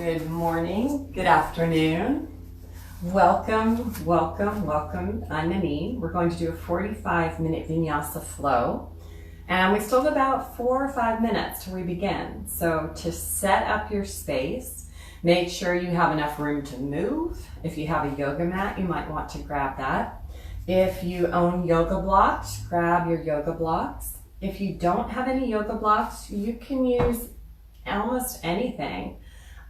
Good morning, good afternoon. Welcome, welcome, welcome. I'm Nanine. We're going to do a 45-minute Vinyasa flow. And we still have about 4 or 5 minutes till we begin. So to set up your space, make sure you have enough room to move. If you have a yoga mat, you might want to grab that. If you own yoga blocks, grab your yoga blocks. If you don't have any yoga blocks, you can use almost anything.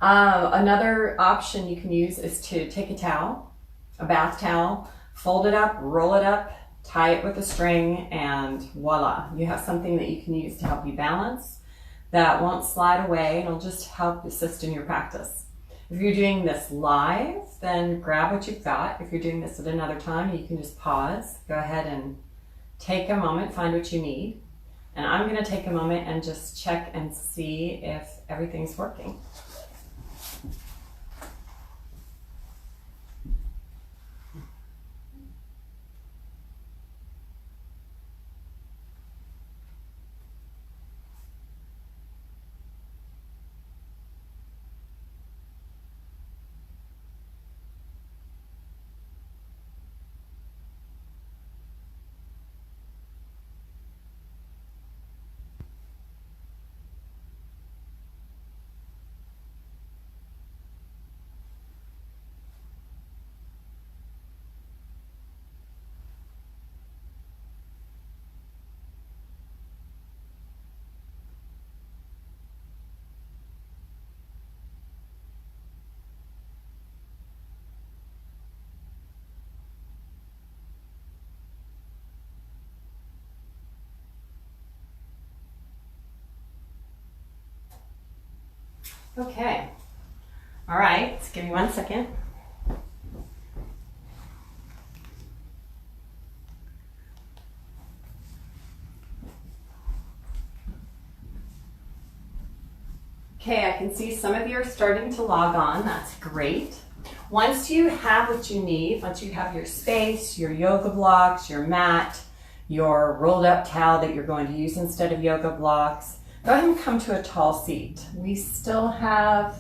Another option you can use is to take a towel, a bath towel, fold it up, roll it up, tie it with a string, and voila, you have something that you can use to help you balance that won't slide away. It'll just help assist in your practice. If you're doing this live, then grab what you've got. If you're doing this at another time, you can just pause, go ahead and take a moment, find what you need. And I'm going to take a moment and just check and see if everything's working. Okay, all right, give me 1 second. Okay, I can see some of you are starting to log on. That's great. Once you have what you need, once you have your space, your yoga blocks, your mat, your rolled up towel that you're going to use instead of yoga blocks, go ahead and come to a tall seat. We still have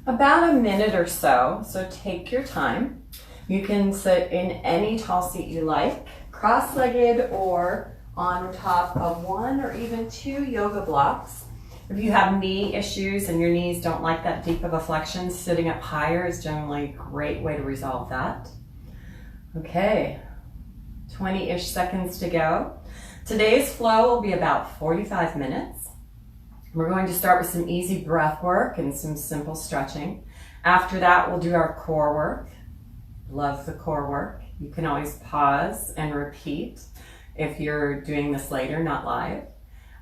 about a minute or so take your time. You can sit in any tall seat you like, cross-legged or on top of 1 or even 2 yoga blocks. If you have knee issues and your knees don't like that deep of a flexion, sitting up higher is generally a great way to resolve that. Okay, 20-ish seconds to go. Today's flow will be about 45 minutes. We're going to start with some easy breath work and some simple stretching. After that, we'll do our core work. Love the core work. You can always pause and repeat if you're doing this later, not live.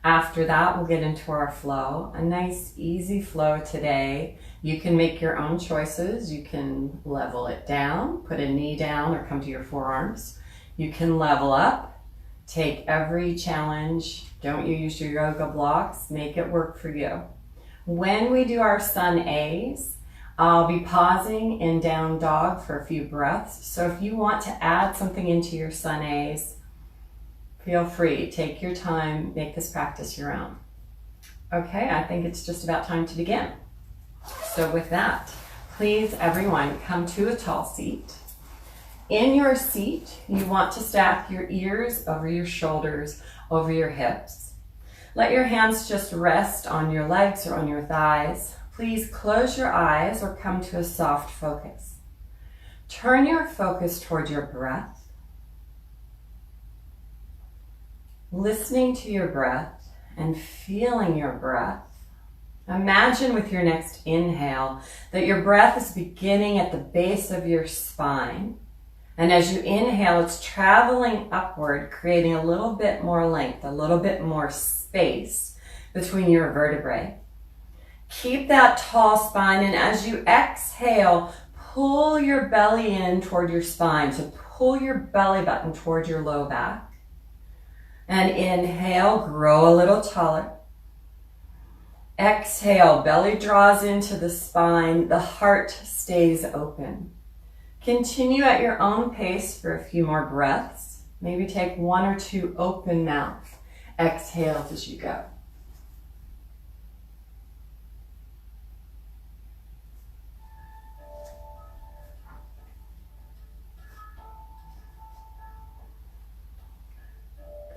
After that, we'll get into our flow. A nice, easy flow today. You can make your own choices. You can level it down, put a knee down, or come to your forearms. You can level up. Take every challenge. Don't use your yoga blocks. Make it work for you. When we do our sun A's, I'll be pausing in down dog for a few breaths. So if you want to add something into your sun A's, feel free. Take your time. Make this practice your own. Okay, I think it's just about time to begin. So with that, please everyone come to a tall seat. In your seat, you want to stack your ears over your shoulders, over your hips. Let your hands just rest on your legs or on your thighs. Please close your eyes or come to a soft focus. Turn your focus toward your breath. Listening to your breath and feeling your breath. Imagine with your next inhale that your breath is beginning at the base of your spine. And as you inhale, it's traveling upward, creating a little bit more length, a little bit more space between your vertebrae. Keep that tall spine, and as you exhale, pull your belly in toward your spine. So pull your belly button toward your low back. And inhale, grow a little taller. Exhale, belly draws into the spine, the heart stays open. Continue at your own pace for a few more breaths. Maybe take 1 or 2 open mouth exhales as you go.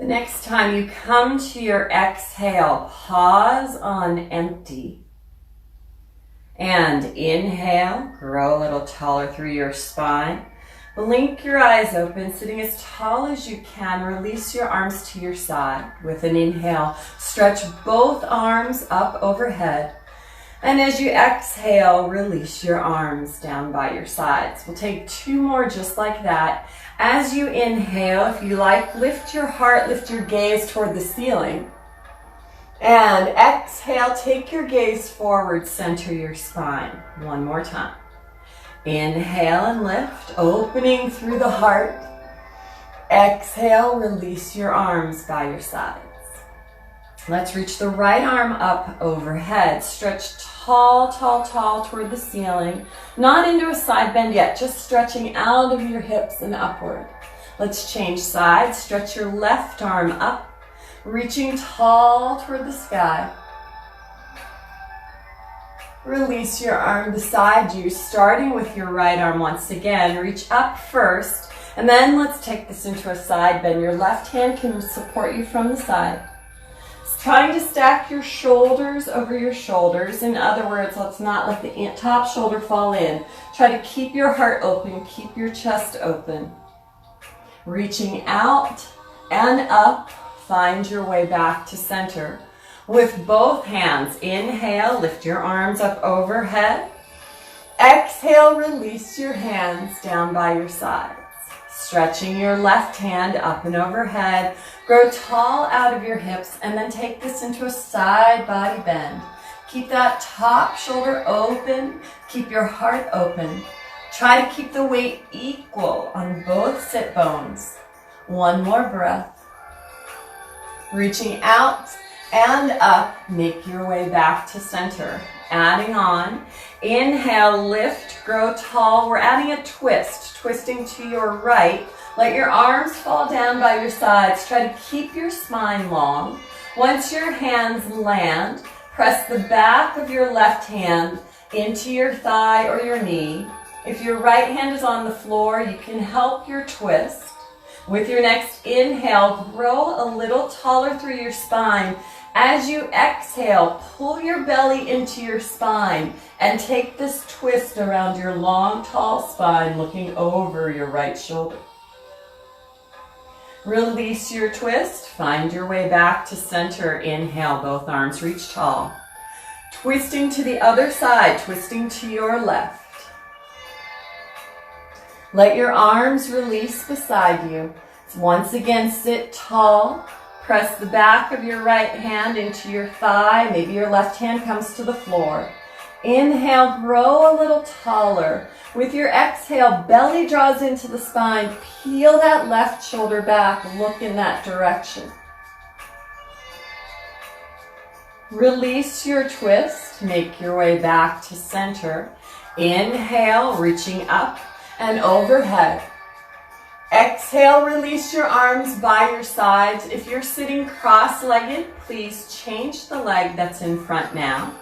The next time you come to your exhale, pause on empty. And inhale, grow a little taller through your spine. Blink your eyes open, sitting as tall as you can. Release your arms to your side. With an inhale, stretch both arms up overhead. And as you exhale, release your arms down by your sides. We'll take 2 more just like that. As you inhale, if you like, lift your heart, lift your gaze toward the ceiling. And exhale, take your gaze forward, center your spine. 1 more time. Inhale and lift, opening through the heart. Exhale, release your arms by your sides. Let's reach the right arm up overhead. Stretch tall, tall, tall toward the ceiling. Not into a side bend yet, just stretching out of your hips and upward. Let's change sides. Stretch your left arm up, reaching tall toward the sky. Release your arm beside you, starting with your right arm once again. Reach up first, and then let's take this into a side bend. Your left hand can support you from the side. Trying to stack your shoulders over your shoulders. In other words, let's not let the top shoulder fall in. Try to keep your heart open, keep your chest open. Reaching out and up, find your way back to center. With both hands, inhale, lift your arms up overhead. Exhale, release your hands down by your sides. Stretching your left hand up and overhead. Grow tall out of your hips and then take this into a side body bend. Keep that top shoulder open. Keep your heart open. Try to keep the weight equal on both sit bones. 1 more breath. Reaching out and up, make your way back to center. Adding on, inhale, lift, grow tall. We're adding a twist, twisting to your right. Let your arms fall down by your sides. Try to keep your spine long. Once your hands land, press the back of your left hand into your thigh or your knee. If your right hand is on the floor, you can help your twist. With your next inhale, grow a little taller through your spine. As you exhale, pull your belly into your spine and take this twist around your long, tall spine, looking over your right shoulder. Release your twist. Find your way back to center. Inhale, both arms reach tall. Twisting to the other side, twisting to your left. Let your arms release beside you. Once again, sit tall. Press the back of your right hand into your thigh. Maybe your left hand comes to the floor. Inhale, grow a little taller. With your exhale, belly draws into the spine. Peel that left shoulder back. Look in that direction. Release your twist. Make your way back to center. Inhale, reaching up and overhead. Exhale, release your arms by your sides. If you're sitting cross-legged, please change the leg that's in front now.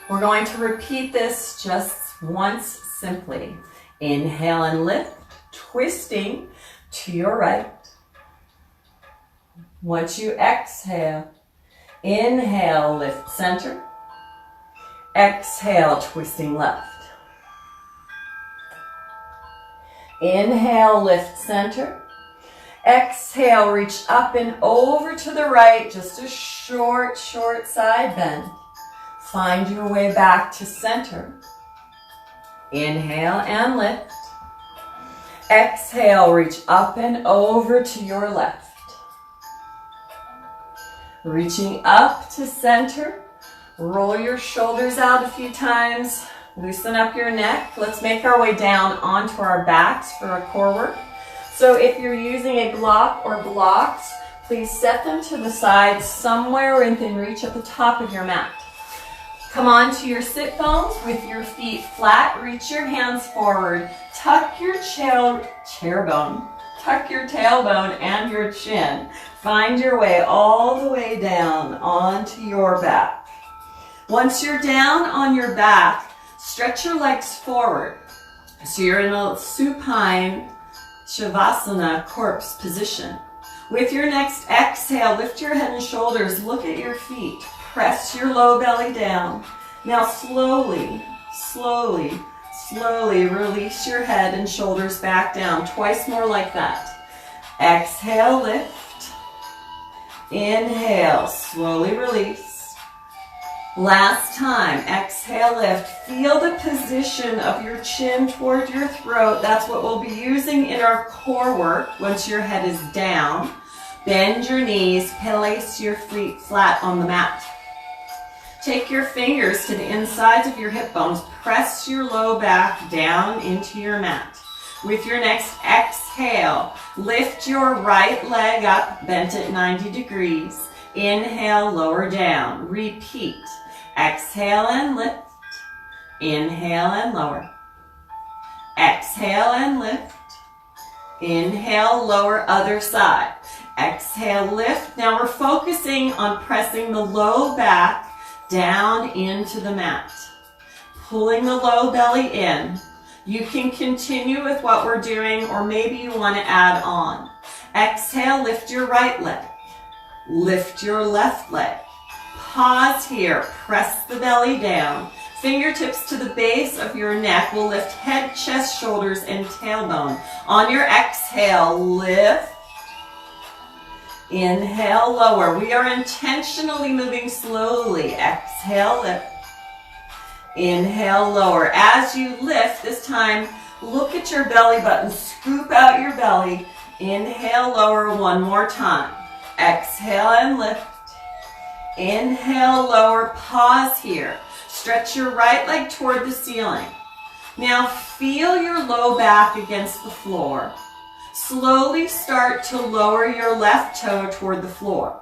We're going to repeat this just once simply. Inhale and lift, twisting to your right. Once you exhale, inhale, lift center. Exhale, twisting left. Inhale, lift center. Exhale, reach up and over to the right. Just a short side bend. Find your way back to center. Inhale and lift. Exhale, reach up and over to your left. Reaching up to center. Roll your shoulders out a few times. Loosen up your neck. Let's make our way down onto our backs for our core work. So if you're using a block or blocks, please set them to the side somewhere within reach at the top of your mat. Come onto your sit bones with your feet flat. Reach your hands forward. Tuck your tailbone and your chin. Find your way all the way down onto your back. Once you're down on your back, stretch your legs forward. So you're in a supine Shavasana corpse position. With your next exhale, lift your head and shoulders, look at your feet, press your low belly down. Now slowly, slowly, slowly release your head and shoulders back down. Twice more like that. Exhale, lift. Inhale, slowly release. Last time, exhale, lift. Feel the position of your chin toward your throat. That's what we'll be using in our core work once your head is down. Bend your knees, place your feet flat on the mat. Take your fingers to the insides of your hip bones. Press your low back down into your mat. With your next exhale, lift your right leg up, bent at 90 degrees. Inhale, lower down. Repeat. Exhale and lift. Inhale and lower. Exhale and lift. Inhale, lower, other side. Exhale, lift. Now we're focusing on pressing the low back down into the mat. Pulling the low belly in. You can continue with what we're doing, or maybe you want to add on. Exhale, lift your right leg. Lift your left leg. Pause here. Press the belly down. Fingertips to the base of your neck will lift head, chest, shoulders, and tailbone. On your exhale, lift. Inhale, lower. We are intentionally moving slowly. Exhale, lift. Inhale, lower. As you lift, this time, look at your belly button. Scoop out your belly. Inhale, lower one more time. Exhale and lift. Inhale, lower. Pause here. Stretch your right leg toward the ceiling. Now feel your low back against the floor. Slowly start to lower your left toe toward the floor.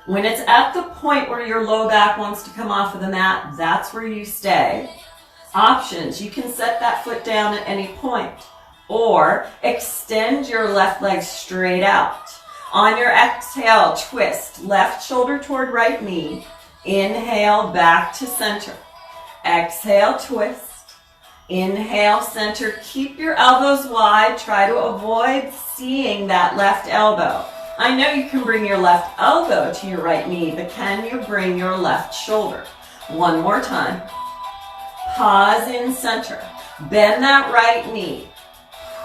When it's at the point where your low back wants to come off of the mat, that's where you stay. Options, you can set that foot down at any point, or extend your left leg straight out. On your exhale, twist left shoulder toward right knee. Inhale, back to center. Exhale, twist. Inhale, center. Keep your elbows wide. Try to avoid seeing that left elbow. I know you can bring your left elbow to your right knee, but can you bring your left shoulder? One more time. Pause in center. Bend that right knee.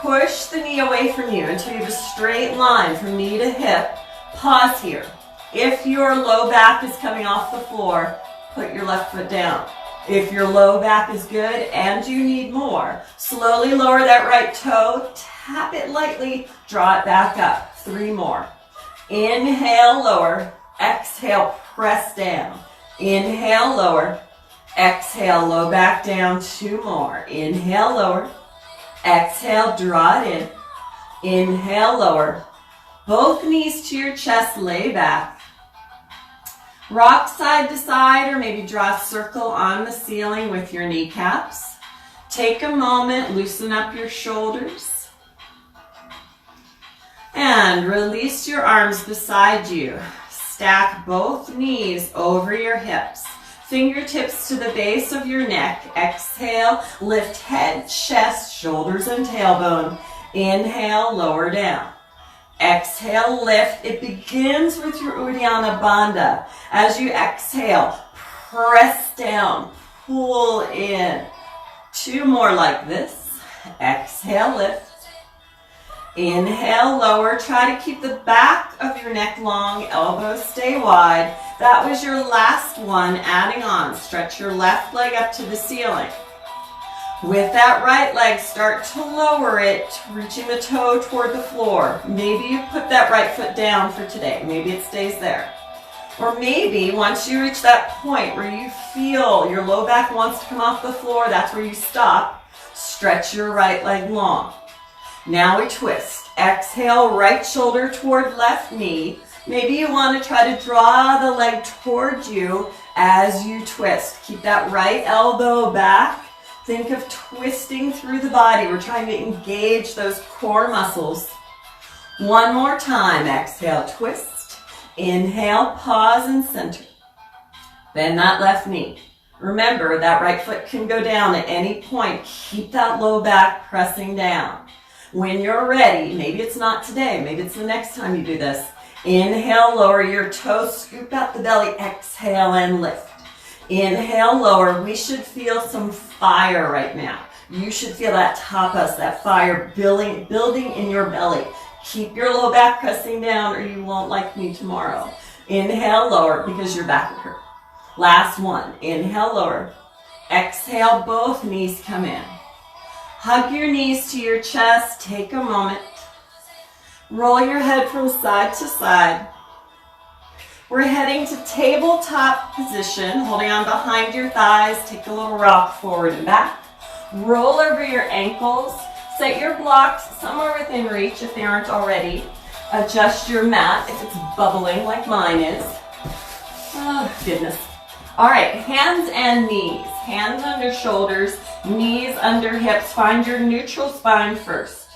Push the knee away from you until you have a straight line from knee to hip. Pause here. If your low back is coming off the floor, put your left foot down. If your low back is good and you need more, slowly lower that right toe, tap it lightly, draw it back up. 3 more. Inhale, lower. Exhale, press down. Inhale, lower. Exhale, low back down. 2 more. Inhale, lower. Exhale, draw it in. Inhale, lower. Both knees to your chest, lay back. Rock side to side, or maybe draw a circle on the ceiling with your kneecaps. Take a moment, loosen up your shoulders. And release your arms beside you. Stack both knees over your hips. Fingertips to the base of your neck. Exhale, lift head, chest, shoulders, and tailbone. Inhale, lower down. Exhale, lift. It begins with your Uddiyana Bandha. As you exhale, press down, pull in. 2 more like this. Exhale, lift. Inhale, lower. Try to keep the back of your neck long, elbows stay wide. That was your last one, adding on. Stretch your left leg up to the ceiling. With that right leg, start to lower it, reaching the toe toward the floor. Maybe you put that right foot down for today. Maybe it stays there. Or maybe once you reach that point where you feel your low back wants to come off the floor, that's where you stop. Stretch your right leg long. Now we twist. Exhale, right shoulder toward left knee. Maybe you want to try to draw the leg towards you as you twist. Keep that right elbow back. Think of twisting through the body. We're trying to engage those core muscles. 1 more time. Exhale, twist. Inhale, pause and center. Bend that left knee. Remember, that right foot can go down at any point. Keep that low back pressing down. When you're ready, maybe it's not today, maybe it's the next time you do this. Inhale, lower your toes, scoop out the belly, exhale and lift. Inhale, lower. We should feel some fire right now. You should feel that tapas, that fire building in your belly. Keep your low back pressing down or you won't like me tomorrow. Inhale, lower because your back will hurt. Last one. Inhale, lower. Exhale, both knees come in. Hug your knees to your chest. Take a moment. Roll your head from side to side. We're heading to tabletop position, holding on behind your thighs. Take a little rock forward and back. Roll over your ankles. Set your blocks somewhere within reach if they aren't already. Adjust your mat if it's bubbling like mine is. Oh, goodness. All right, hands and knees. Hands under shoulders, knees under hips. Find your neutral spine first.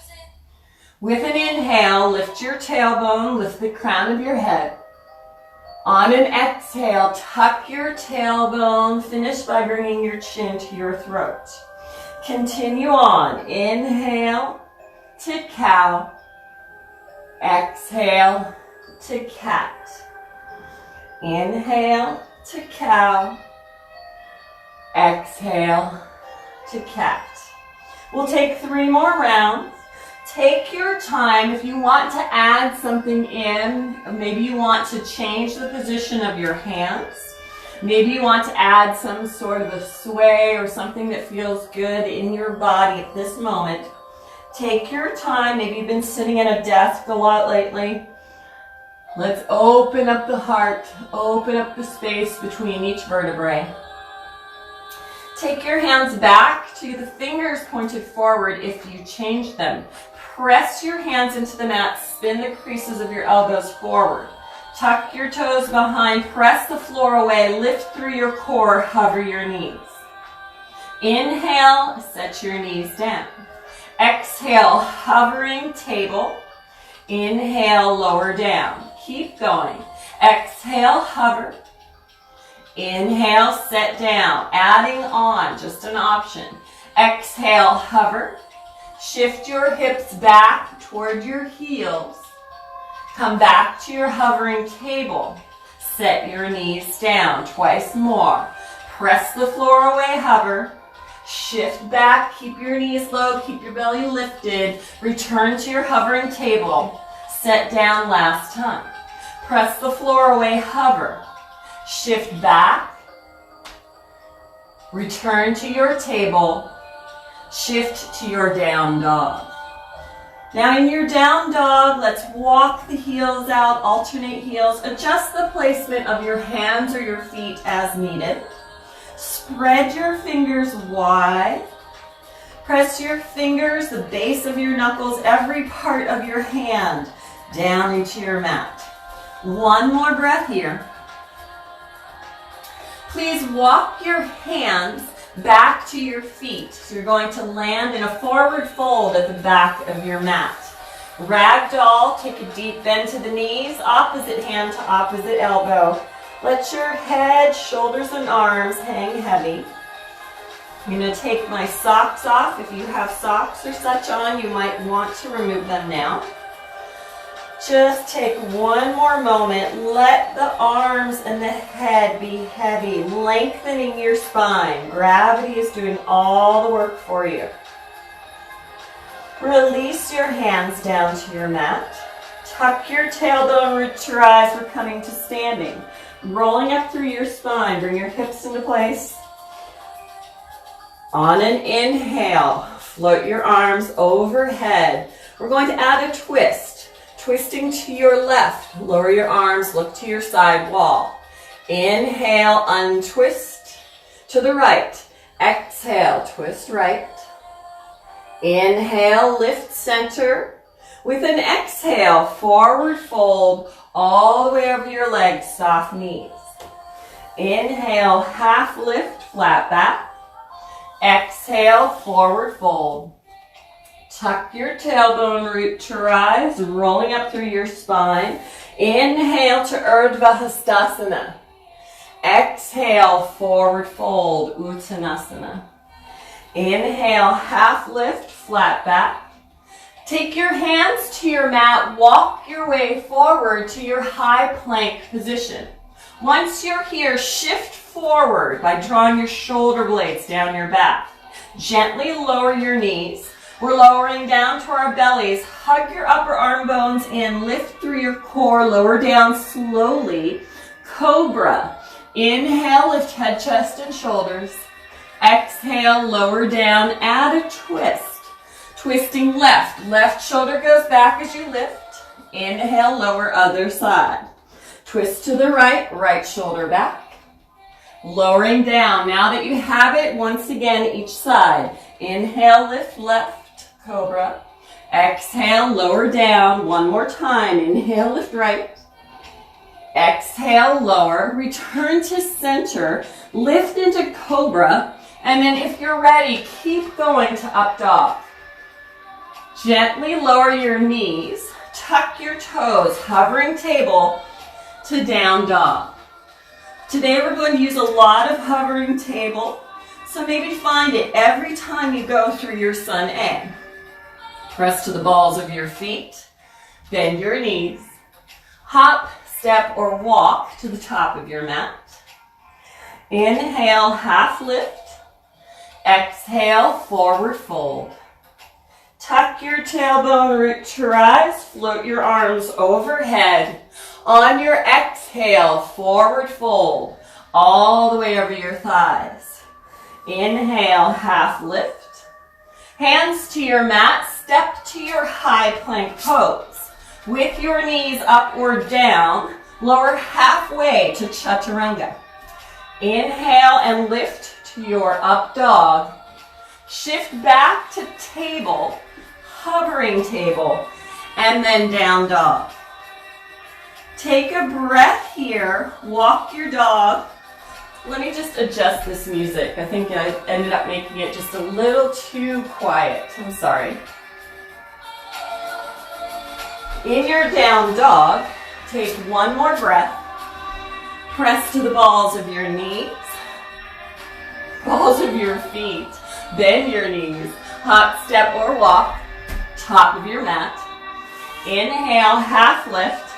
With an inhale, lift your tailbone, lift the crown of your head. On an exhale, tuck your tailbone. Finish by bringing your chin to your throat. Continue on. Inhale to cow. Exhale to cat. Inhale to cow. Exhale to cat. We'll take 3 more rounds. Take your time. If you want to add something in, maybe you want to change the position of your hands. Maybe you want to add some sort of a sway or something that feels good in your body at this moment. Take your time. Maybe you've been sitting at a desk a lot lately. Let's open up the heart, open up the space between each vertebrae. Take your hands back to the fingers pointed forward if you change them. Press your hands into the mat, spin the creases of your elbows forward. Tuck your toes behind, press the floor away, lift through your core, hover your knees. Inhale, set your knees down. Exhale, hovering table. Inhale, lower down. Keep going. Exhale, hover. Inhale, set down. Adding on, just an option. Exhale, hover. Shift your hips back toward your heels. Come back to your hovering table. Set your knees down twice more. Press the floor away, hover. Shift back, keep your knees low, keep your belly lifted. Return to your hovering table. Set down last time. Press the floor away, hover. Shift back. Return to your table. Shift to your down dog. Now in your down dog, let's walk the heels out, alternate heels. Adjust the placement of your hands or your feet as needed. Spread your fingers wide. Press your fingers, the base of your knuckles, every part of your hand down into your mat. One more breath here. Please walk your hands back to your feet. So you're going to land in a forward fold at the back of your mat. Ragdoll, take a deep bend to the knees, opposite hand to opposite elbow. Let your head, shoulders, and arms hang heavy. I'm going to take my socks off. If you have socks or such on, you might want to remove them now. Just take one more moment. Let the arms and the head be heavy, lengthening your spine. Gravity is doing all the work for you. Release your hands down to your mat. Tuck your tailbone, root your eyes. We're coming to standing. Rolling up through your spine. Bring your hips into place. On an inhale, float your arms overhead. We're going to add a twist. Twisting to your left, lower your arms, look to your side wall. Inhale, untwist to the right. Exhale, twist right. Inhale, lift center. With an exhale, forward fold all the way over your legs, soft knees. Inhale, half lift, flat back. Exhale, forward fold. Tuck your tailbone, root to rise, rolling up through your spine. Inhale to Urdhva Hastasana. Exhale, forward fold, Uttanasana. Inhale, half lift, flat back. Take your hands to your mat, walk your way forward to your high plank position. Once you're here, shift forward by drawing your shoulder blades down your back. Gently lower your knees. We're lowering down to our bellies. Hug your upper arm bones in, lift through your core, lower down slowly. Cobra. Inhale, lift head, chest, and shoulders. Exhale, lower down, add a twist. Twisting left. Left shoulder goes back as you lift. Inhale, lower other side. Twist to the right, right shoulder back. Lowering down. Now that you have it, once again, each side. Inhale, lift left, Cobra. Exhale, lower down. One more time. Inhale, lift right. Exhale, lower. Return to center. Lift into Cobra. And then if you're ready, keep going to up dog. Gently lower your knees, tuck your toes, hovering table to down dog. Today we're going to use a lot of hovering table, so maybe find it every time you go through your sun A. Press to the balls of your feet, bend your knees, hop, step, or walk to the top of your mat. Inhale, half lift. Exhale, forward fold. Tuck your tailbone, root to rise, float your arms overhead. On your exhale, forward fold, all the way over your thighs. Inhale, half lift. Hands to your mat, step to your high plank pose. With your knees up or down, lower halfway to chaturanga. Inhale and lift to your up dog. Shift back to table, hovering table, and then down dog. Take a breath here, walk your dog. Let me just adjust this music. I think I ended up making it just a little too quiet. I'm sorry. In your down dog, take one more breath. Press to the balls of your knees, balls of your feet. Bend your knees, hop, step, or walk, top of your mat. Inhale, half lift.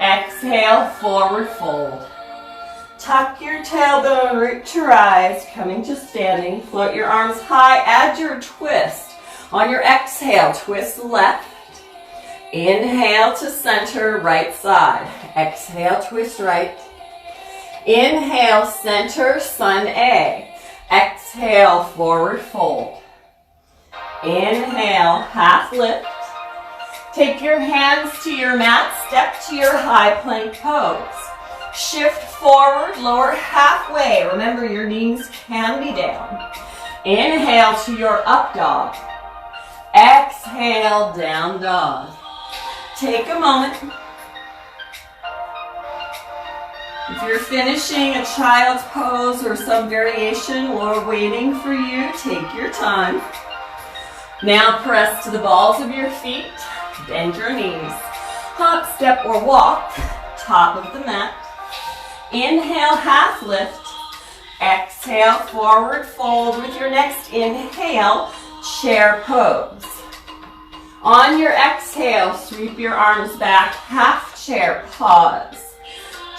Exhale, forward fold. Tuck your tailbone, root to rise, coming to standing. Float your arms high, add your twist. On your exhale, twist left. Inhale to center, right side. Exhale, twist right. Inhale, center, sun A. Exhale, forward fold. Inhale, half lift. Take your hands to your mat, step to your high plank pose. Shift forward, lower halfway. Remember, your knees can be down. Inhale to your up dog. Exhale, down dog. Take a moment. If you're finishing a child's pose or some variation or waiting for you, take your time. Now press to the balls of your feet, bend your knees. Hop, step, or walk, top of the mat. Inhale, half lift. Exhale, forward fold. With your next inhale, chair pose. On your exhale, sweep your arms back, half chair, pause.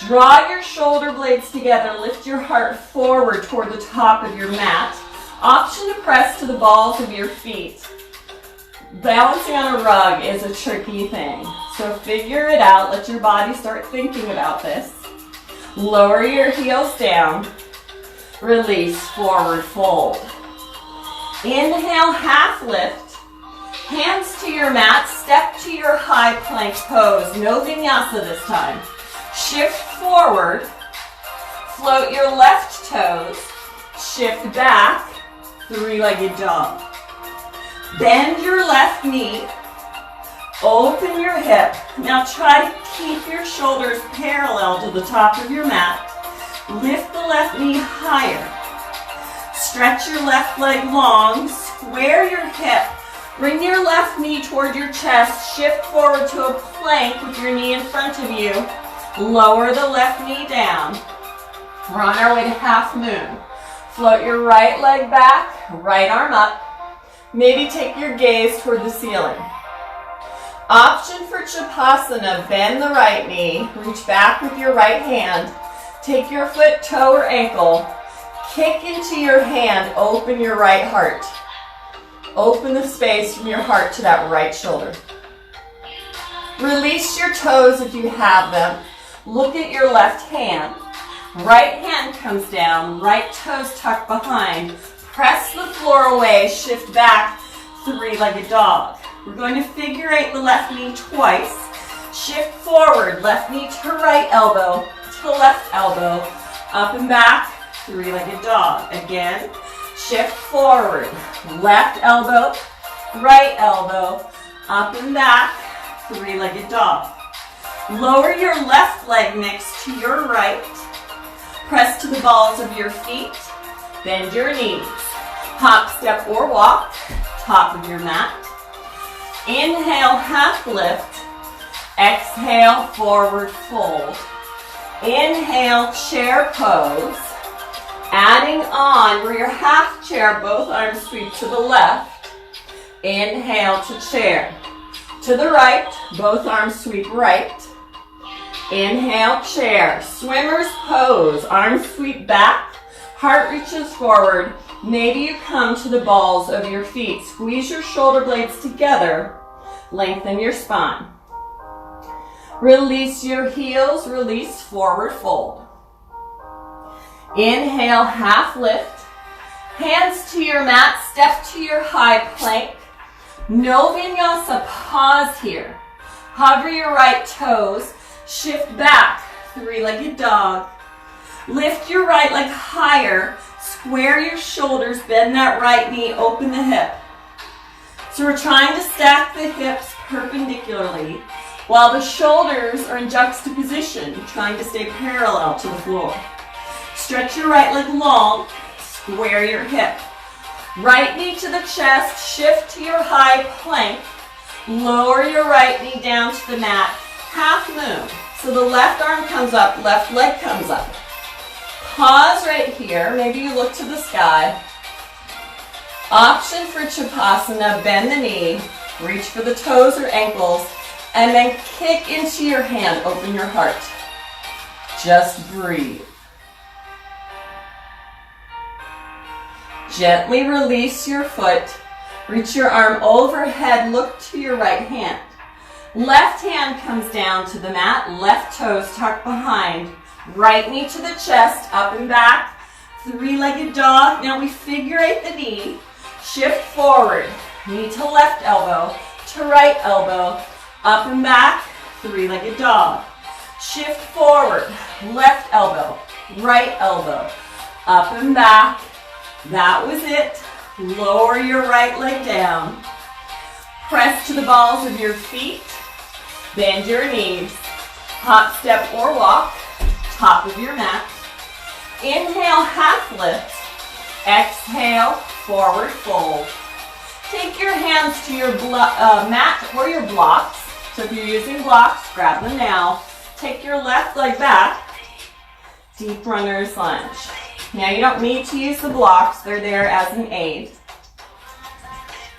Draw your shoulder blades together, lift your heart forward toward the top of your mat. Option to press to the balls of your feet. Balancing on a rug is a tricky thing, so figure it out. Let your body start thinking about this. Lower your heels down. Release, forward fold. Inhale, half lift. Hands to your mat, step to your high plank pose. No vinyasa this time. Shift forward, float your left toes, shift back, three-legged dog. Bend your left knee, open your hip. Now try to keep your shoulders parallel to the top of your mat. Lift the left knee higher. Stretch your left leg long, square your hip. Bring your left knee toward your chest, shift forward to a plank with your knee in front of you. Lower the left knee down. We're on our way to half moon. Float your right leg back, right arm up. Maybe take your gaze toward the ceiling. Option for Chapasana, bend the right knee, reach back with your right hand, take your foot, toe, or ankle, kick into your hand, open your right heart. Open the space from your heart to that right shoulder. Release your toes if you have them. Look at your left hand. Right hand comes down, right toes tucked behind. Press the floor away, shift back, three-legged dog. We're going to figure eight the left knee twice. Shift forward, left knee to right elbow, to left elbow, up and back, three-legged dog. Again, shift forward, left elbow, right elbow, up and back, three-legged dog. Lower your left leg next to your right. Press to the balls of your feet. Bend your knees. Hop, step, or walk. Top of your mat. Inhale, half lift. Exhale, forward fold. Inhale, chair pose. Adding on where your half chair, both arms sweep to the left. Inhale to chair. To the right, both arms sweep right. Inhale, chair. Swimmer's pose. Arms sweep back. Heart reaches forward. Maybe you come to the balls of your feet. Squeeze your shoulder blades together. Lengthen your spine. Release your heels. Release, forward fold. Inhale, half lift. Hands to your mat. Step to your high plank. No vinyasa. Pause here. Hover your right toes. Shift back, three-legged dog. Lift your right leg higher. Square your shoulders, bend that right knee, open the hip. So we're trying to stack the hips perpendicularly while the shoulders are in juxtaposition, trying to stay parallel to the floor. Stretch your right leg long, square your hip. Right knee to the chest, shift to your high plank. Lower your right knee down to the mat. Half moon. So the left arm comes up, left leg comes up. Pause right here. Maybe you look to the sky. Option for Chapasana, bend the knee, reach for the toes or ankles, and then kick into your hand, open your heart. Just breathe. Gently release your foot. Reach your arm overhead, look to your right hand. Left hand comes down to the mat, left toes tucked behind. Right knee to the chest, up and back. Three-legged dog. Now we figure eight the knee. Shift forward. Knee to left elbow, to right elbow, up and back. Three-legged dog. Shift forward. Left elbow, right elbow, up and back. That was it. Lower your right leg down. Press to the balls of your feet. Bend your knees. Hop, step, or walk. Top of your mat. Inhale, half lift. Exhale, forward fold. Take your hands to your mat or your blocks. So if you're using blocks, grab them now. Take your left leg back. Deep runner's lunge. Now you don't need to use the blocks. They're there as an aid.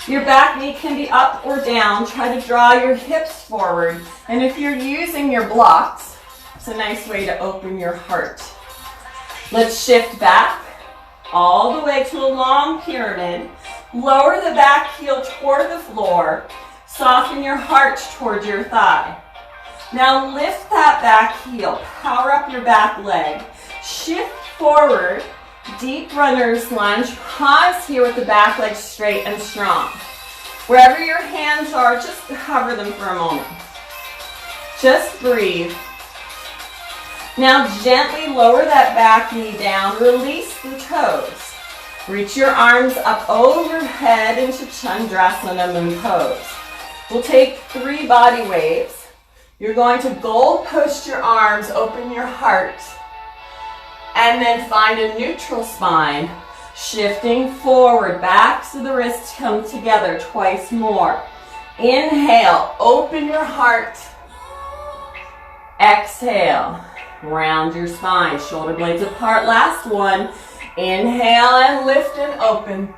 Your back knee can be up or down. Try to draw your hips forward. And if you're using your blocks, it's a nice way to open your heart. Let's shift back all the way to a long pyramid. Lower the back heel toward the floor. Soften your heart toward your thigh. Now lift that back heel. Power up your back leg. Shift forward. Deep runner's lunge. Pause here with the back leg straight and strong. Wherever your hands are, just hover them for a moment. Just breathe. Now gently lower that back knee down. Release the toes. Reach your arms up overhead into Chandrasana moon pose. We'll take 3 body waves. You're going to gold post your arms, open your heart. And then find a neutral spine, shifting forward, backs of the wrists come together twice more. Inhale, open your heart. Exhale, round your spine, shoulder blades apart, last one. Inhale and lift and open.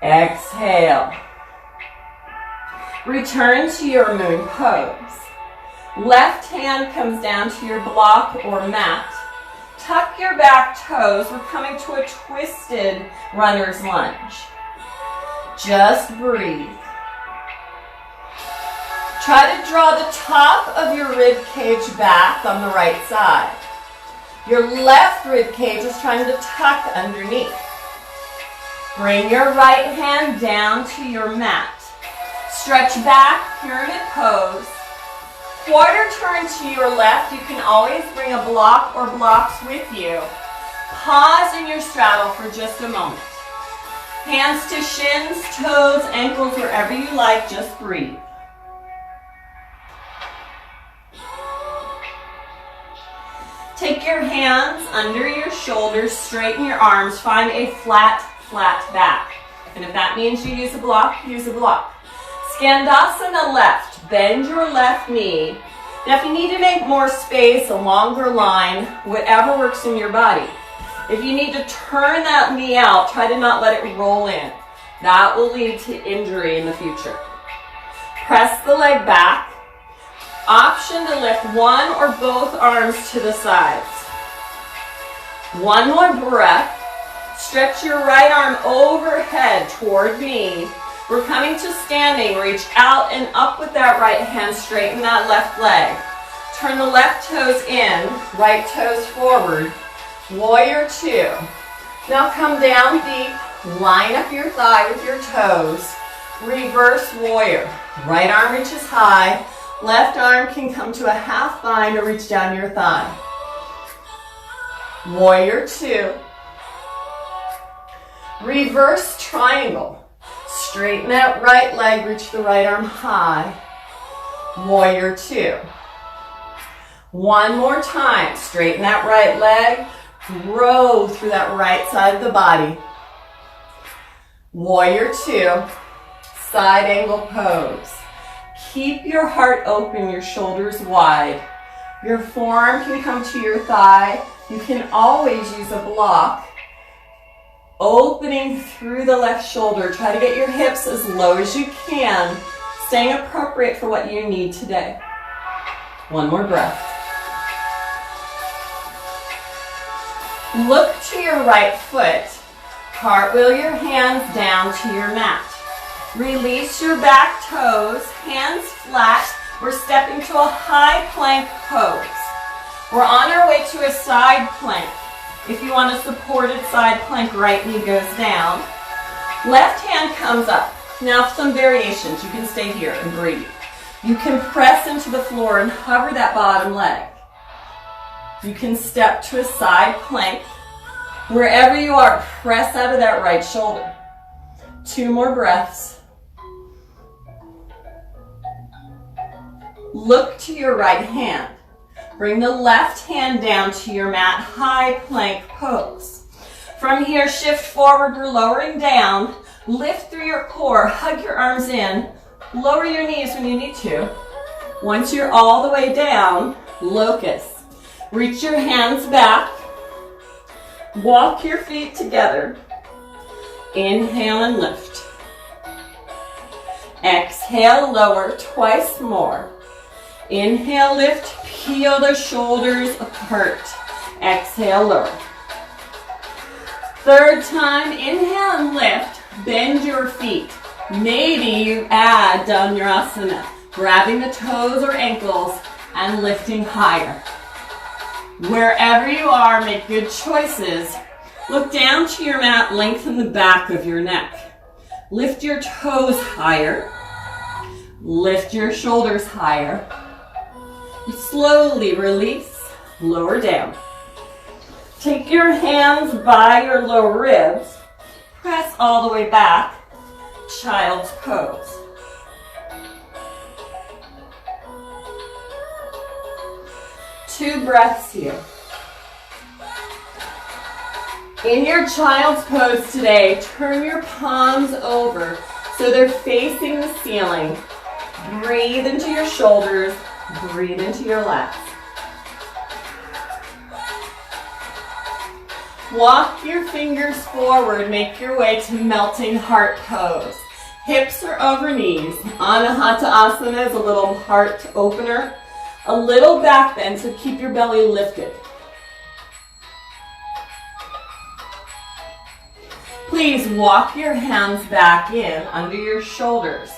Exhale. Return to your moon pose. Left hand comes down to your block or mat. Tuck your back toes. We're coming to a twisted runner's lunge. Just breathe. Try to draw the top of your rib cage back on the right side. Your left rib cage is trying to tuck underneath. Bring your right hand down to your mat. Stretch back, pyramid pose. Quarter turn to your left. You can always bring a block or blocks with you. Pause in your straddle for just a moment. Hands to shins, toes, ankles, wherever you like, just breathe. Take your hands under your shoulders, straighten your arms, find a flat back. And if that means you use a block, use a block. Skandasana left, bend your left knee. Now if you need to make more space, a longer line, whatever works in your body. If you need to turn that knee out, try to not let it roll in. That will lead to injury in the future. Press the leg back. Option to lift one or both arms to the sides. One more breath. Stretch your right arm overhead toward me. We're coming to standing. Reach out and up with that right hand. Straighten that left leg. Turn the left toes in, right toes forward. Warrior two. Now come down deep. Line up your thigh with your toes. Reverse warrior. Right arm reaches high. Left arm can come to a half bind or reach down your thigh. Warrior two. Reverse triangle. Straighten that right leg, reach the right arm high. Warrior two. One more time. Straighten that right leg. Grow through that right side of the body. Warrior two. Side angle pose. Keep your heart open, your shoulders wide. Your forearm can come to your thigh. You can always use a block. Opening through the left shoulder. Try to get your hips as low as you can, staying appropriate for what you need today. One more breath. Look to your right foot. Cartwheel your hands down to your mat. Release your back toes, hands flat. We're stepping to a high plank pose. We're on our way to a side plank. If you want a supported side plank, right knee goes down. Left hand comes up. Now some variations. You can stay here and breathe. You can press into the floor and hover that bottom leg. You can step to a side plank. Wherever you are, press out of that right shoulder. Two more breaths. Look to your right hand. Bring the left hand down to your mat, high plank pose. From here, shift forward, we're lowering down. Lift through your core, hug your arms in. Lower your knees when you need to. Once you're all the way down, locust. Reach your hands back. Walk your feet together. Inhale and lift. Exhale, lower twice more. Inhale, lift, peel the shoulders apart. Exhale, lower. Third time, inhale and lift. Bend your feet. Maybe you add Dhanurasana, grabbing the toes or ankles and lifting higher. Wherever you are, make good choices. Look down to your mat, lengthen the back of your neck. Lift your toes higher. Lift your shoulders higher. Slowly release, lower down. Take your hands by your lower ribs. Press all the way back. Child's pose. Two breaths here. In your child's pose today, turn your palms over so they're facing the ceiling. Breathe into your shoulders. Breathe into your lats. Walk your fingers forward. Make your way to melting heart pose. Hips are over knees. Anahata Asana is a little heart opener. A little back bend, so keep your belly lifted. Please walk your hands back in under your shoulders.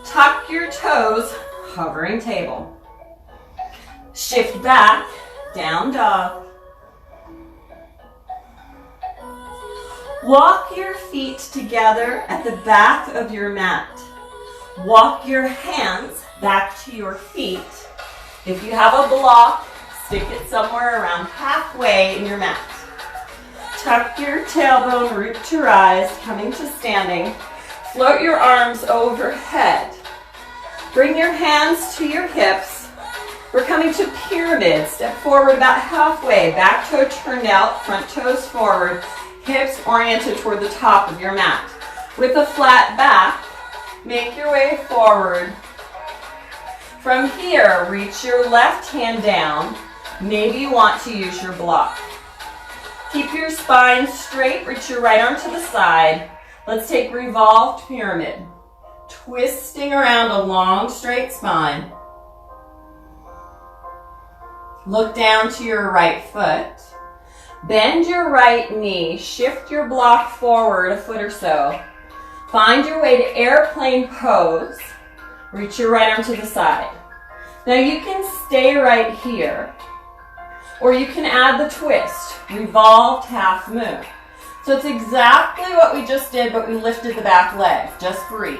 Tuck your toes, hovering table. Shift back, down dog. Walk your feet together at the back of your mat. Walk your hands back to your feet. If you have a block, stick it somewhere around halfway in your mat. Tuck your tailbone, root to rise, coming to standing. Float your arms overhead. Bring your hands to your hips. We're coming to pyramid. Step forward about halfway. Back toe turned out, front toes forward. Hips oriented toward the top of your mat. With a flat back, make your way forward. From here, reach your left hand down. Maybe you want to use your block. Keep your spine straight. Reach your right arm to the side. Let's take revolved pyramid. Twisting around a long, straight spine. Look down to your right foot. Bend your right knee. Shift your block forward a foot or so. Find your way to airplane pose. Reach your right arm to the side. Now you can stay right here, or you can add the twist, revolved half moon. So it's exactly what we just did, but we lifted the back leg. Just breathe.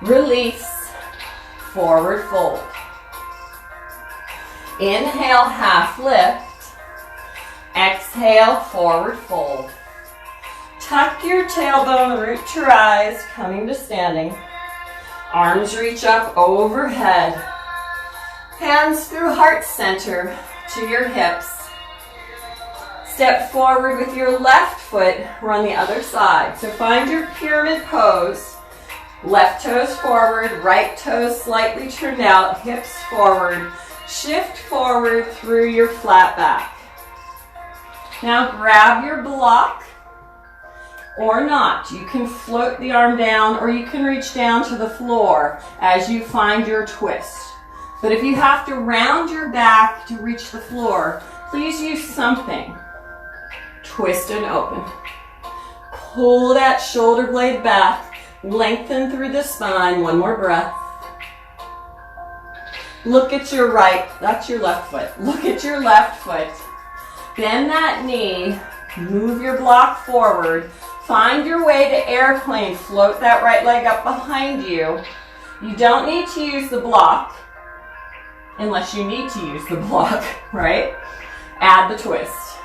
Release, forward fold. Inhale, half lift. Exhale, forward fold. Tuck your tailbone, root to rise, coming to standing. Arms reach up overhead. Hands through heart center to your hips. Step forward with your left foot. We're on the other side. So find your pyramid pose. Left toes forward, right toes slightly turned out, hips forward. Shift forward through your flat back. Now grab your block. Or not. You can float the arm down, or you can reach down to the floor as you find your twist. But if you have to round your back to reach the floor, please use something. Twist and open. Pull that shoulder blade back. Lengthen through the spine. One more breath. Look at your right. That's your left foot. Look at your left foot. Bend that knee. Move your block forward. Find your way to airplane. Float that right leg up behind you. You don't need to use the block unless you need to use the block, right? Add the twist.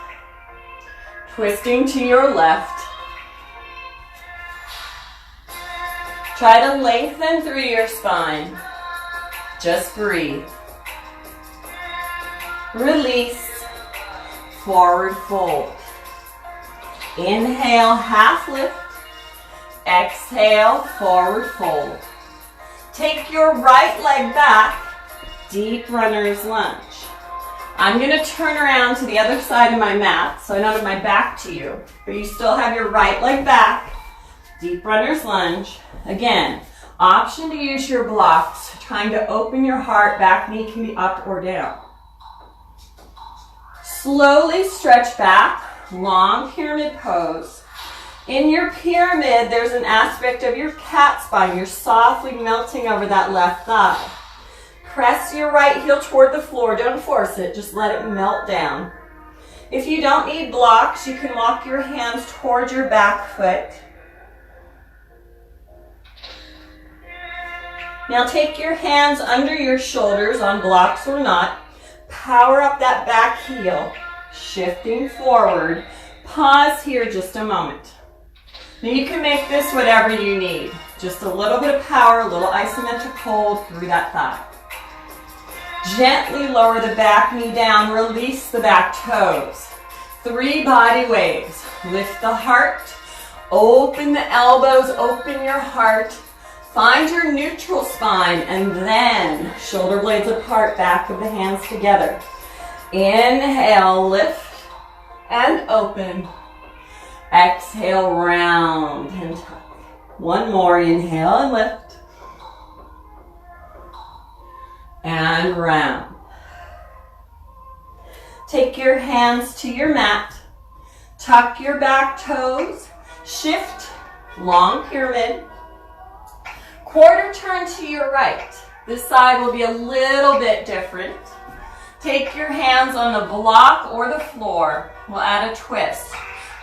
Twisting to your left. Try to lengthen through your spine. Just breathe. Release. Forward fold. Inhale, half lift. Exhale, forward fold. Take your right leg back. Deep runner's lunge. I'm going to turn around to the other side of my mat, so I don't have my back to you, but you still have your right leg back. Deep runner's lunge. Again, option to use your blocks. Trying to open your heart. Back knee can be up or down. Slowly stretch back. Long pyramid pose. In your pyramid, there's an aspect of your cat spine. You're softly melting over that left thigh. Press your right heel toward the floor. Don't force it. Just let it melt down. If you don't need blocks, you can walk your hands toward your back foot. Now take your hands under your shoulders on blocks or not. Power up that back heel. Shifting forward. Pause here just a moment. Now you can make this whatever you need. Just a little bit of power, a little isometric hold through that thigh. Gently lower the back knee down. Release the back toes. 3 body waves. Lift the heart. Open the elbows. Open your heart. Find your neutral spine, and then shoulder blades apart, back of the hands together. Inhale, lift and open. Exhale, round and tuck. One more, inhale and lift. And round. Take your hands to your mat. Tuck your back toes. Shift, long pyramid. Quarter turn to your right. This side will be a little bit different. Take your hands on the block or the floor. We'll add a twist.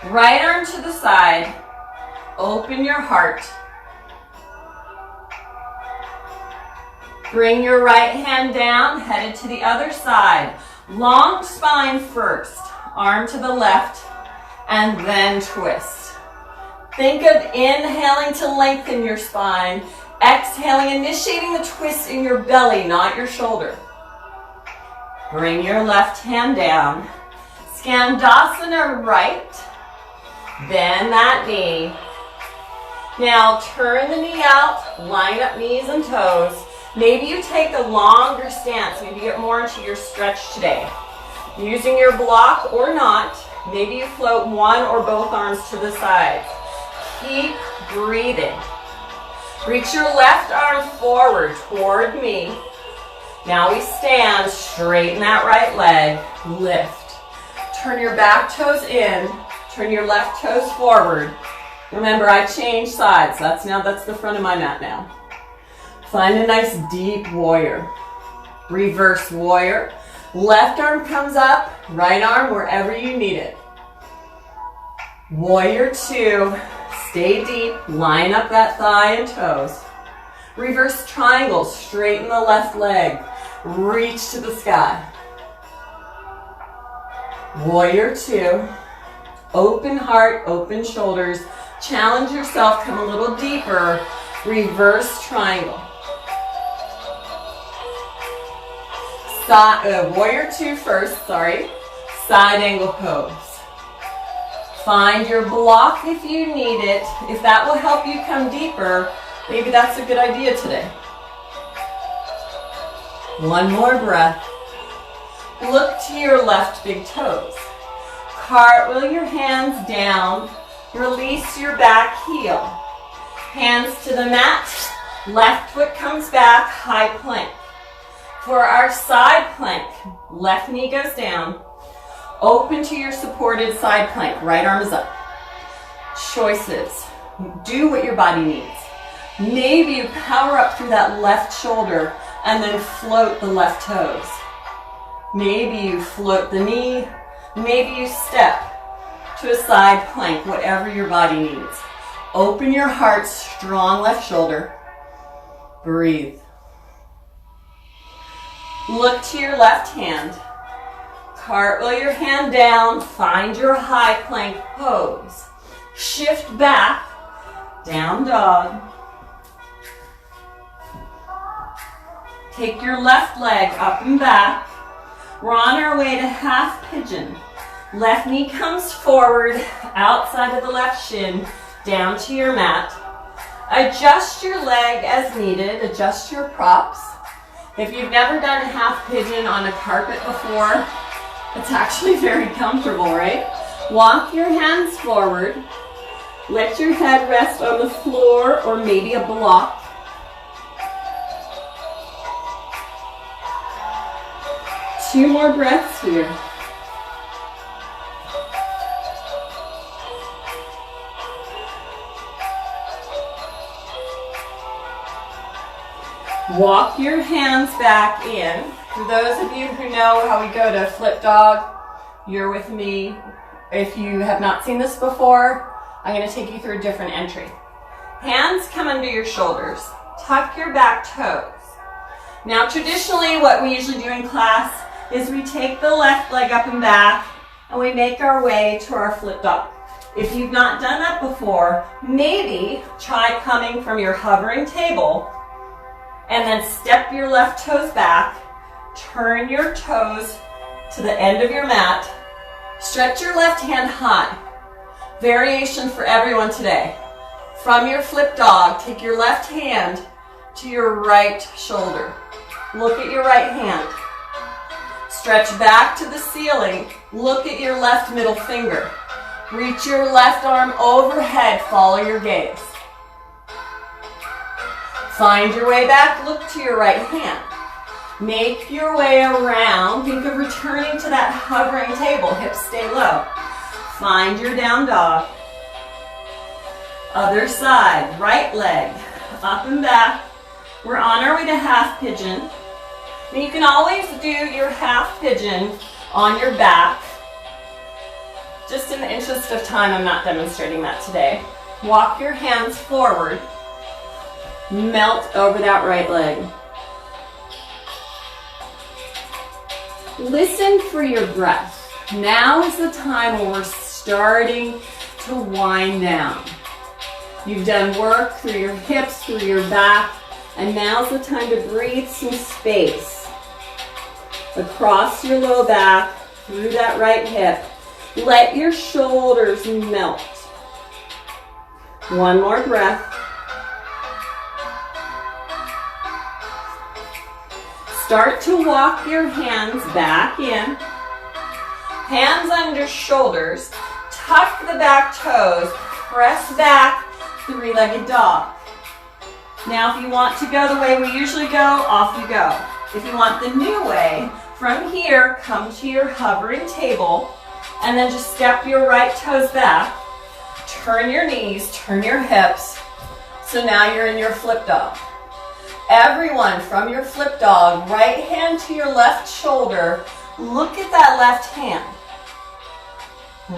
Right arm to the side. Open your heart. Bring your right hand down, headed to the other side. Long spine first. Arm to the left, and then twist. Think of inhaling to lengthen your spine. Exhaling, initiating the twist in your belly, not your shoulder. Bring your left hand down. Skandasana right. Bend that knee. Now turn the knee out, line up knees and toes. Maybe you take a longer stance, maybe get more into your stretch today. Using your block or not, maybe you float one or both arms to the sides. Keep breathing. Reach your left arm forward toward me. Now we stand, straighten that right leg, lift. Turn your back toes in, turn your left toes forward. Remember, I changed sides. That's the front of my mat now. Find a nice deep warrior. Reverse warrior. Left arm comes up, right arm wherever you need it. Warrior two. Stay deep, line up that thigh and toes. Reverse triangle, straighten the left leg. Reach to the sky. Warrior two. Open heart, open shoulders. Challenge yourself, come a little deeper. Reverse triangle. Warrior two first, sorry. Side angle pose. Find your block if you need it. If that will help you come deeper, maybe that's a good idea today. One more breath. Look to your left big toes. Cartwheel your hands down. Release your back heel. Hands to the mat. Left foot comes back, high plank. For our side plank, left knee goes down. Open to your supported side plank. Right arm is up. Choices. Do what your body needs. Maybe you power up through that left shoulder and then float the left toes. Maybe you float the knee. Maybe you step to a side plank, whatever your body needs. Open your heart, strong left shoulder. Breathe. Look to your left hand. Cartwheel your hand down, find your high plank pose. Shift back, down dog. Take your left leg up and back. We're on our way to half pigeon. Left knee comes forward, outside of the left shin, down to your mat. Adjust your leg as needed, adjust your props. If you've never done a half pigeon on a carpet before, it's actually very comfortable, right? Walk your hands forward. Let your head rest on the floor or maybe a block. Two more breaths here. Walk your hands back in. For those of you who know how we go to flip dog, you're with me. If you have not seen this before, I'm going to take you through a different entry. Hands come under your shoulders. Tuck your back toes. Now traditionally what we usually do in class is we take the left leg up and back and we make our way to our flip dog. If you've not done that before, maybe try coming from your hovering table and then step your left toes back, turn your toes to the end of your mat, stretch your left hand high. Variation for everyone today. From your flip dog, take your left hand to your right shoulder. Look at your right hand. Stretch back to the ceiling. Look at your left middle finger. Reach your left arm overhead, follow your gaze. Find your way back, look to your right hand. Make your way around, think of returning to that hovering table, hips stay low. Find your down dog. Other side, right leg, up and back. We're on our way to half pigeon. And you can always do your half pigeon on your back. Just in the interest of time, I'm not demonstrating that today. Walk your hands forward. Melt over that right leg. Listen for your breath. Now is the time when we're starting to wind down. You've done work through your hips, through your back, and now's the time to breathe some space across your low back, through that right hip. Let your shoulders melt. One more breath. Start to walk your hands back in. Hands under shoulders. Tuck the back toes. Press back, three-legged dog. Now if you want to go the way we usually go, off you go. If you want the new way, from here, come to your hovering table, and then just step your right toes back. Turn your knees, turn your hips. So now you're in your flip dog. Everyone, from your flip dog, right hand to your left shoulder, look at that left hand.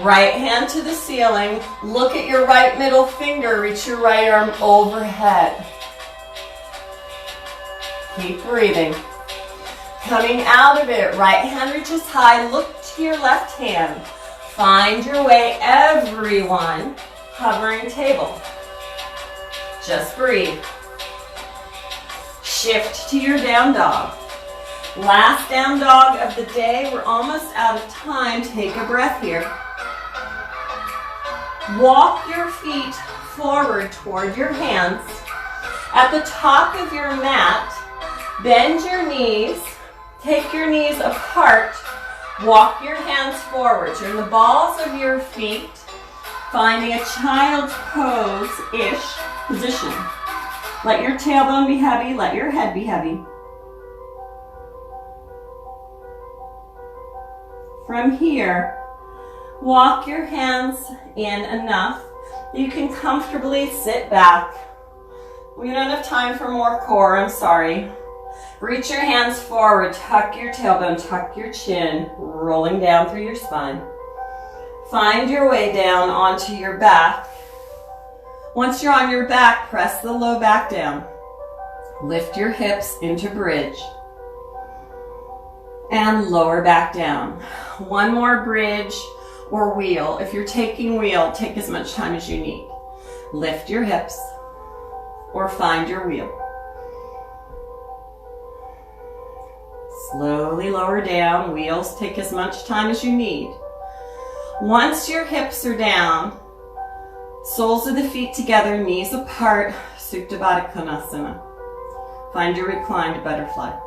Right hand to the ceiling, look at your right middle finger, reach your right arm overhead. Keep breathing. Coming out of it, right hand reaches high, look to your left hand. Find your way, everyone, hovering table. Just breathe. Shift to your down dog. Last down dog of the day. We're almost out of time. Take a breath here. Walk your feet forward toward your hands. At the top of your mat, bend your knees. Take your knees apart. Walk your hands forward. Turn the balls of your feet, finding a child's pose-ish position. Let your tailbone be heavy. Let your head be heavy. From here, walk your hands in enough that you can comfortably sit back. We don't have time for more core, I'm sorry. Reach your hands forward, tuck your tailbone, tuck your chin, rolling down through your spine. Find your way down onto your back. Once you're on your back, press the low back down. Lift your hips into bridge. And lower back down. One more bridge or wheel. If you're taking wheel, take as much time as you need. Lift your hips or find your wheel. Slowly lower down. Wheels take as much time as you need. Once your hips are down, soles of the feet together, knees apart, Supta Baddha Konasana. Find your reclined butterfly.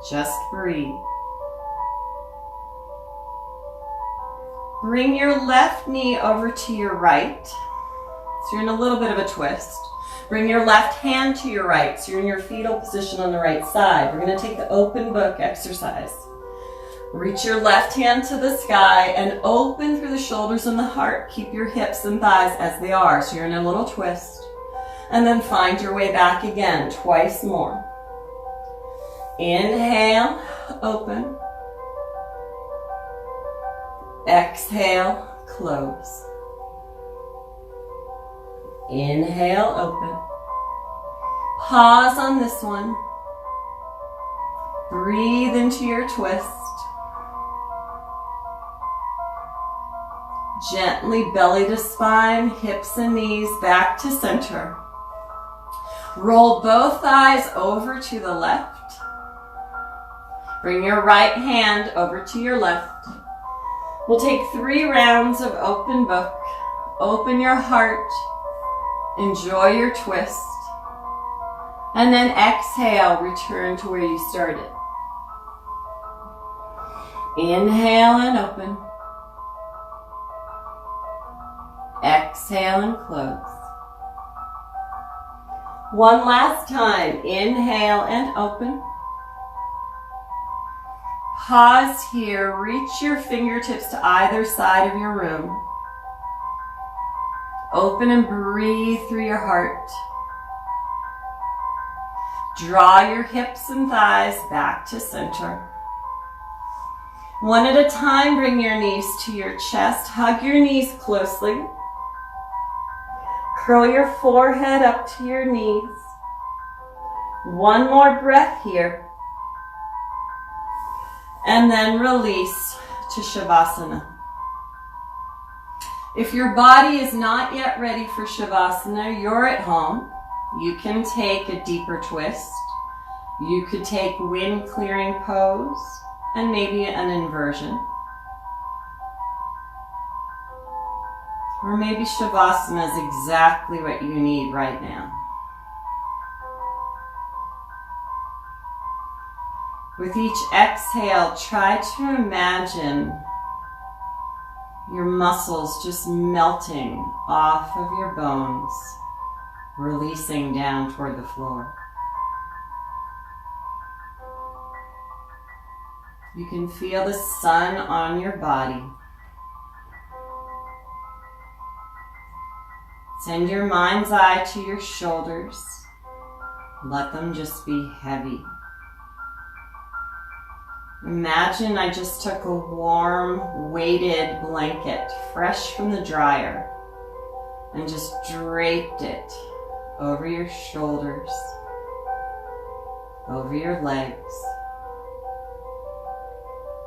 Just breathe. Bring your left knee over to your right. So you're in a little bit of a twist. Bring your left hand to your right. So you're in your fetal position on the right side. We're going to take the open book exercise. Reach your left hand to the sky and open through the shoulders and the heart. Keep your hips and thighs as they are. So you're in a little twist. And then find your way back again, twice more. Inhale, open. Exhale, close. Inhale, open. Pause on this one. Breathe into your twist. Gently belly to spine, hips and knees back to center. Roll both thighs over to the left. Bring your right hand over to your left. We'll take 3 rounds of open book. Open your heart. Enjoy your twist. And then exhale, return to where you started. Inhale and open. Exhale and close. One last time. Inhale and open. Pause here. Reach your fingertips to either side of your room. Open and breathe through your heart. Draw your hips and thighs back to center. One at a time, bring your knees to your chest. Hug your knees closely. Curl your forehead up to your knees. One more breath here. And then release to Shavasana. If your body is not yet ready for Shavasana, you're at home. You can take a deeper twist. You could take wind clearing pose and maybe an inversion. Or maybe Shavasana is exactly what you need right now. With each exhale, try to imagine your muscles just melting off of your bones, releasing down toward the floor. You can feel the sun on your body. Send your mind's eye to your shoulders. Let them just be heavy. Imagine I just took a warm, weighted blanket, fresh from the dryer, and just draped it over your shoulders, over your legs,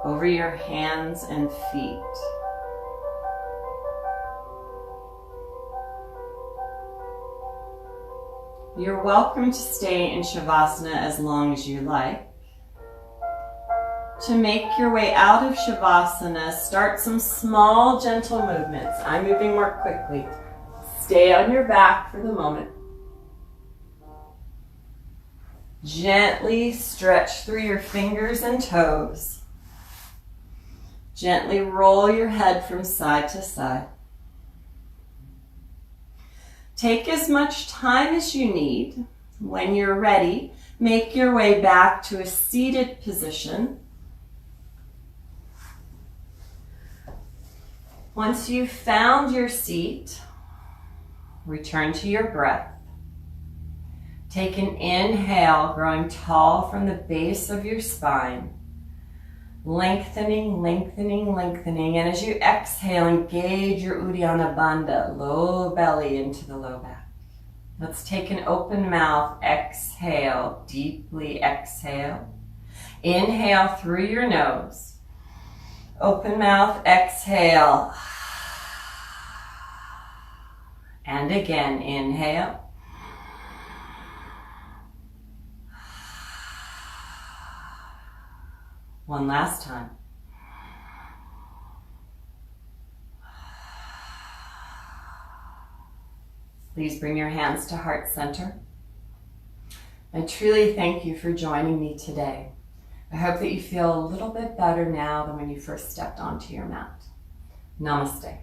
over your hands and feet. You're welcome to stay in Shavasana as long as you like. To make your way out of Shavasana, start some small, gentle movements. I'm moving more quickly. Stay on your back for the moment. Gently stretch through your fingers and toes. Gently roll your head from side to side. Take as much time as you need. When you're ready, make your way back to a seated position. Once you've found your seat, return to your breath. Take an inhale, growing tall from the base of your spine. Lengthening, lengthening, lengthening. And as you exhale, engage your Uddiyana Bandha, low belly into the low back. Let's take an open mouth, exhale, deeply exhale. Inhale through your nose. Open mouth, exhale. And again, inhale. One last time. Please bring your hands to heart center. I truly thank you for joining me today. I hope that you feel a little bit better now than when you first stepped onto your mat. Namaste.